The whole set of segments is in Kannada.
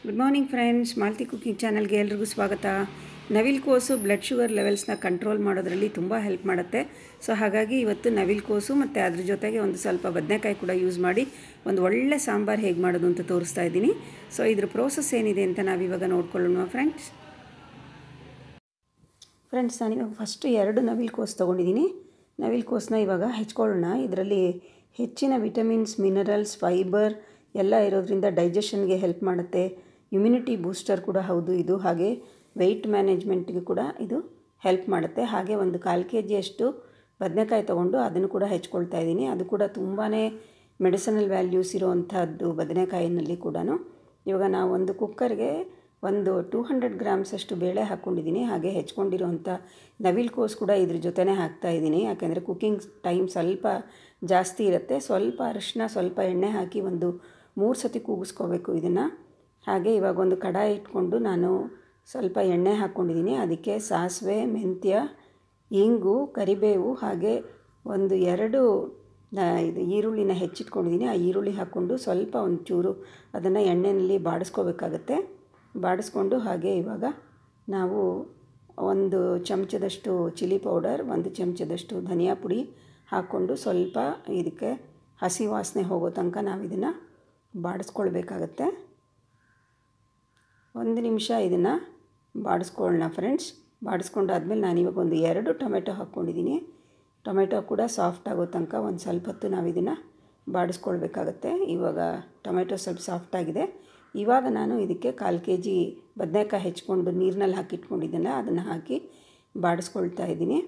Good morning friends, Malti cooking ಚಾನಲ್ಗೆ ಎಲ್ರಿಗೂ ಸ್ವಾಗತ. ನವಿಲುಕೋಸು ಬ್ಲಡ್ ಶುಗರ್ ಲೆವೆಲ್ಸ್ನ ಕಂಟ್ರೋಲ್ ಮಾಡೋದ್ರಲ್ಲಿ ತುಂಬ ಹೆಲ್ಪ್ ಮಾಡುತ್ತೆ. ಸೊ ಹಾಗಾಗಿ ಇವತ್ತು ನವಿಲುಕೋಸು ಮತ್ತು ಅದ್ರ ಜೊತೆಗೆ ಒಂದು ಸ್ವಲ್ಪ ಬದನೆಕಾಯಿ ಕೂಡ ಯೂಸ್ ಮಾಡಿ ಒಂದು ಒಳ್ಳೆ ಸಾಂಬಾರು ಹೇಗೆ ಮಾಡೋದು ಅಂತ ತೋರಿಸ್ತಾ ಇದ್ದೀನಿ. ಸೊ ಇದ್ರ ಪ್ರೋಸೆಸ್ ಏನಿದೆ ಅಂತ ನಾವಿವಾಗ ನೋಡ್ಕೊಳ್ಳೋಣ ಫ್ರೆಂಡ್ಸ್. ನಾನಿವಾಗ ಫಸ್ಟು 2 ನವಿಲುಕೋಸು ತೊಗೊಂಡಿದ್ದೀನಿ. ನವಿಲುಕೋಸನ್ನ ಇವಾಗ ಹೆಚ್ಕೊಳ್ಳೋಣ. ಇದರಲ್ಲಿ ಹೆಚ್ಚಿನ ವಿಟಮಿನ್ಸ್, ಮಿನರಲ್ಸ್, ಫೈಬರ್ ಎಲ್ಲ ಇರೋದ್ರಿಂದ ಡೈಜೆಷನ್ಗೆ ಹೆಲ್ಪ್ ಮಾಡುತ್ತೆ. ಇಮ್ಯುನಿಟಿ ಬೂಸ್ಟರ್ ಕೂಡ ಹೌದು ಇದು. ಹಾಗೆ ವೆಯ್ಟ್ ಮ್ಯಾನೇಜ್ಮೆಂಟ್ಗೆ ಕೂಡ ಇದು ಹೆಲ್ಪ್ ಮಾಡುತ್ತೆ. ಹಾಗೆ ಒಂದು 1/4 kg ಬದನೆಕಾಯಿ ತೊಗೊಂಡು ಅದನ್ನು ಕೂಡ ಹೆಚ್ಕೊಳ್ತಾ ಇದ್ದೀನಿ. ಅದು ಕೂಡ ತುಂಬಾ ಮೆಡಿಸಿನಲ್ ವ್ಯಾಲ್ಯೂಸ್ ಇರೋವಂಥದ್ದು ಬದನೆಕಾಯಿನಲ್ಲಿ ಕೂಡ. ಇವಾಗ ನಾವು ಒಂದು ಕುಕ್ಕರ್ಗೆ ಒಂದು 200 ಗ್ರಾಮ್ಸ್ ಅಷ್ಟು ಬೇಳೆ ಹಾಕ್ಕೊಂಡಿದ್ದೀನಿ. ಹಾಗೆ ಹೆಚ್ಕೊಂಡಿರೋವಂಥ ನವಿಲುಕೋಸು ಕೂಡ ಇದ್ರ ಜೊತೆನೇ ಹಾಕ್ತಾಯಿದ್ದೀನಿ. ಯಾಕೆಂದರೆ ಕುಕ್ಕಿಂಗ್ ಟೈಮ್ ಸ್ವಲ್ಪ ಜಾಸ್ತಿ ಇರುತ್ತೆ. ಸ್ವಲ್ಪ ಅರಿಶಿನ, ಸ್ವಲ್ಪ ಎಣ್ಣೆ ಹಾಕಿ ಒಂದು 3 ಸತಿ ಕೂಗಿಸ್ಕೋಬೇಕು ಇದನ್ನು. ಹಾಗೆ ಇವಾಗ ಒಂದು ಕಡಾಯಿ ಇಟ್ಕೊಂಡು ನಾನು ಸ್ವಲ್ಪ ಎಣ್ಣೆ ಹಾಕ್ಕೊಂಡಿದ್ದೀನಿ. ಅದಕ್ಕೆ ಸಾಸಿವೆ, ಮೆಂತ್ಯ, ಇಂಗು, ಕರಿಬೇವು ಹಾಗೆ ಒಂದು 2 ಇದು ಈರುಳ್ಳಿನ ಹೆಚ್ಚಿಟ್ಕೊಂಡಿದ್ದೀನಿ. ಆ ಈರುಳ್ಳಿ ಹಾಕ್ಕೊಂಡು ಸ್ವಲ್ಪ ಒಂಚೂರು ಅದನ್ನು ಎಣ್ಣೆಯಲ್ಲಿ ಬಾಡಿಸ್ಕೋಬೇಕಾಗತ್ತೆ. ಬಾಡಿಸ್ಕೊಂಡು ಹಾಗೆ ಇವಾಗ ನಾವು 1 ಚಮಚದಷ್ಟು ಚಿಲ್ಲಿ ಪೌಡರ್, 1 ಚಮಚದಷ್ಟು ಧನಿಯಾ ಪುಡಿ ಹಾಕ್ಕೊಂಡು ಸ್ವಲ್ಪ ಇದಕ್ಕೆ ಹಸಿ ವಾಸನೆ ಹೋಗೋ ತನಕ ನಾವು ಇದನ್ನು ಬಾಡಿಸ್ಕೊಳ್ಬೇಕಾಗತ್ತೆ. 1 ನಿಮಿಷ ಇದನ್ನು ಬಾಡಿಸ್ಕೊಳ್ಳೋಣ ಫ್ರೆಂಡ್ಸ್. ಬಾಡಿಸ್ಕೊಂಡಾದ್ಮೇಲೆ ನಾನಿವಾಗ ಒಂದು 2 ಟೊಮೆಟೊ ಹಾಕ್ಕೊಂಡಿದ್ದೀನಿ. ಟೊಮೆಟೊ ಕೂಡ ಸಾಫ್ಟ್ ಆಗೋ ತನಕ ಒಂದು ಸ್ವಲ್ಪ ಹೊತ್ತು ನಾವು ಇದನ್ನು ಬಾಡಿಸ್ಕೊಳ್ಬೇಕಾಗತ್ತೆ. ಇವಾಗ ಟೊಮೆಟೊ ಸ್ವಲ್ಪ ಸಾಫ್ಟಾಗಿದೆ. ಇವಾಗ ನಾನು ಇದಕ್ಕೆ 1/4 kg ಬದನೆಕಾಯಿ ಹೆಚ್ಕೊಂಡು ನೀರಿನಲ್ಲಿ ಹಾಕಿಟ್ಕೊಂಡಿದ್ದೆನಲ್ಲ ಅದನ್ನು ಹಾಕಿ ಬಾಡಿಸ್ಕೊಳ್ತಾ ಇದ್ದೀನಿ.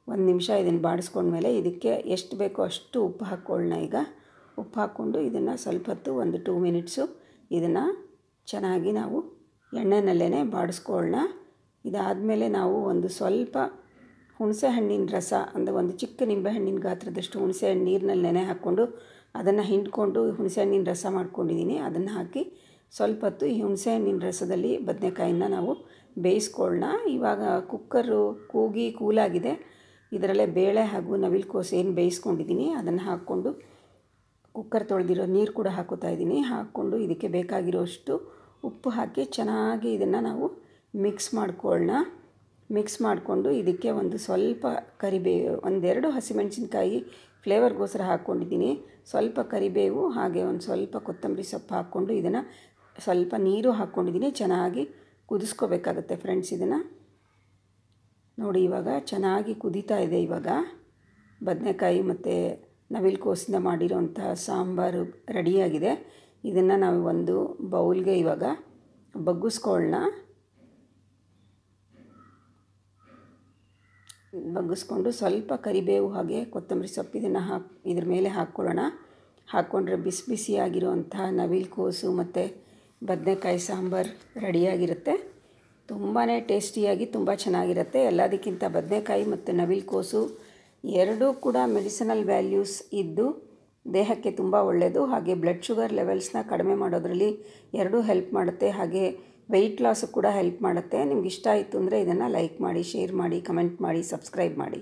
1 ನಿಮಿಷ ಇದನ್ನು ಬಾಡಿಸ್ಕೊಂಡ್ಮೇಲೆ ಇದಕ್ಕೆ ಎಷ್ಟು ಬೇಕೋ ಅಷ್ಟು ಉಪ್ಪು ಹಾಕ್ಕೊಳ್ಳೋಣ. ಈಗ ಉಪ್ಪು ಹಾಕ್ಕೊಂಡು ಇದನ್ನು ಸ್ವಲ್ಪ ಹೊತ್ತು ಒಂದು 2 ಮಿನಿಟ್ಸು ಇದನ್ನು ಚೆನ್ನಾಗಿ ನಾವು ಎಣ್ಣೆನಲ್ಲೇ ಬಾಡಿಸ್ಕೊಳ್ಳೋಣ. ಇದಾದಮೇಲೆ ನಾವು ಒಂದು ಸ್ವಲ್ಪ ಹುಣಸೆ ಹಣ್ಣಿನ ರಸ, ಅಂದರೆ ಒಂದು ಚಿಕ್ಕ ನಿಂಬೆಹಣ್ಣಿನ ಗಾತ್ರದಷ್ಟು ಹುಣಸೆ ಹಣ್ಣು ನೀರಿನಲ್ಲಿ ನೆನೆ ಹಾಕ್ಕೊಂಡು ಅದನ್ನು ಹಿಂಡ್ಕೊಂಡು ಹುಣಸೆ ಹಣ್ಣಿನ ರಸ ಮಾಡ್ಕೊಂಡಿದ್ದೀನಿ. ಅದನ್ನು ಹಾಕಿ ಸ್ವಲ್ಪ ಹೊತ್ತು ಈ ಹುಣಸೆ ಹಣ್ಣಿನ ರಸದಲ್ಲಿ ಬದನೆಕಾಯಿನ ನಾವು ಬೇಯಿಸ್ಕೊಳ್ಳೋಣ. ಇವಾಗ ಕುಕ್ಕರು ಕೂಲಾಗಿದೆ. ಇದರಲ್ಲೇ ಬೇಳೆ ಹಾಗೂ ನವಿಲುಕೋಸು ಏನು ಬೇಯಿಸ್ಕೊಂಡಿದ್ದೀನಿ ಅದನ್ನು ಹಾಕ್ಕೊಂಡು ಕುಕ್ಕರ್ ತೊಳೆದಿರೋ ನೀರು ಕೂಡ ಹಾಕೋತಾ ಇದ್ದೀನಿ. ಹಾಕ್ಕೊಂಡು ಇದಕ್ಕೆ ಬೇಕಾಗಿರೋಷ್ಟು ಉಪ್ಪು ಹಾಕಿ ಚೆನ್ನಾಗಿ ಇದನ್ನು ನಾವು ಮಿಕ್ಸ್ ಮಾಡ್ಕೊಳ್ಳೋಣ. ಮಿಕ್ಸ್ ಮಾಡಿಕೊಂಡು ಇದಕ್ಕೆ ಒಂದು ಸ್ವಲ್ಪ ಕರಿಬೇವು, 1-2 ಹಸಿಮೆಣಸಿನ್ಕಾಯಿ ಫ್ಲೇವರ್ಗೋಸ್ಕರ ಹಾಕ್ಕೊಂಡಿದ್ದೀನಿ. ಸ್ವಲ್ಪ ಕರಿಬೇವು ಹಾಗೆ ಒಂದು ಸ್ವಲ್ಪ ಕೊತ್ತಂಬರಿ ಸೊಪ್ಪು ಹಾಕ್ಕೊಂಡು ಇದನ್ನು ಸ್ವಲ್ಪ ನೀರು ಹಾಕ್ಕೊಂಡಿದ್ದೀನಿ. ಚೆನ್ನಾಗಿ ಕುದಿಸ್ಕೋಬೇಕಾಗತ್ತೆ ಫ್ರೆಂಡ್ಸ್. ಇದನ್ನು ನೋಡಿ ಇವಾಗ ಚೆನ್ನಾಗಿ ಕುದೀತಾ ಇದೆ. ಇವಾಗ ಬದನೆಕಾಯಿ ಮತ್ತು ನವಿಲುಕೋಸಿಂದ ಮಾಡಿರೋಂಥ ಸಾಂಬಾರು ರೆಡಿಯಾಗಿದೆ. ಇದನ್ನು ನಾವು ಒಂದು ಬೌಲ್ಗೆ ಇವಾಗ ಬಗ್ಗಿಸ್ಕೊಳ್ಳೋಣ. ಬಗ್ಗಿಸ್ಕೊಂಡು ಸ್ವಲ್ಪ ಕರಿಬೇವು ಹಾಗೆ ಕೊತ್ತಂಬರಿ ಸೊಪ್ಪು ಇದನ್ನು ಇದ್ರ ಮೇಲೆ ಹಾಕ್ಕೊಳ್ಳೋಣ. ಹಾಕ್ಕೊಂಡ್ರೆ ಬಿಸಿ ಬಿಸಿಯಾಗಿರುವಂಥ ನವಿಲುಕೋಸು ಮತ್ತು ಬದನೆಕಾಯಿ ಸಾಂಬಾರು ರೆಡಿಯಾಗಿರುತ್ತೆ. ತುಂಬಾ ಟೇಸ್ಟಿಯಾಗಿ ತುಂಬ ಚೆನ್ನಾಗಿರುತ್ತೆ. ಎಲ್ಲದಕ್ಕಿಂತ ಬದನೆಕಾಯಿ ಮತ್ತು ನವಿಲುಕೋಸು ಎರಡೂ ಕೂಡ ಮೆಡಿಸಿನಲ್ ವ್ಯಾಲ್ಯೂಸ್ ಇದ್ದು ದೇಹಕ್ಕೆ ತುಂಬ ಒಳ್ಳೆಯದು. ಹಾಗೆ ಬ್ಲಡ್ ಶುಗರ್ ಲೆವೆಲ್ಸ್ನ ಕಡಿಮೆ ಮಾಡೋದ್ರಲ್ಲಿ ಎರಡೂ ಹೆಲ್ಪ್ ಮಾಡುತ್ತೆ. ಹಾಗೆ ವೆಯ್ಟ್ ಲಾಸು ಕೂಡ ಹೆಲ್ಪ್ ಮಾಡುತ್ತೆ. ನಿಮ್ಗೆ ಇಷ್ಟ ಆಯಿತು ಅಂದರೆ ಇದನ್ನು ಲೈಕ್ ಮಾಡಿ, ಶೇರ್ ಮಾಡಿ, ಕಮೆಂಟ್ ಮಾಡಿ, ಸಬ್ಸ್ಕ್ರೈಬ್ ಮಾಡಿ.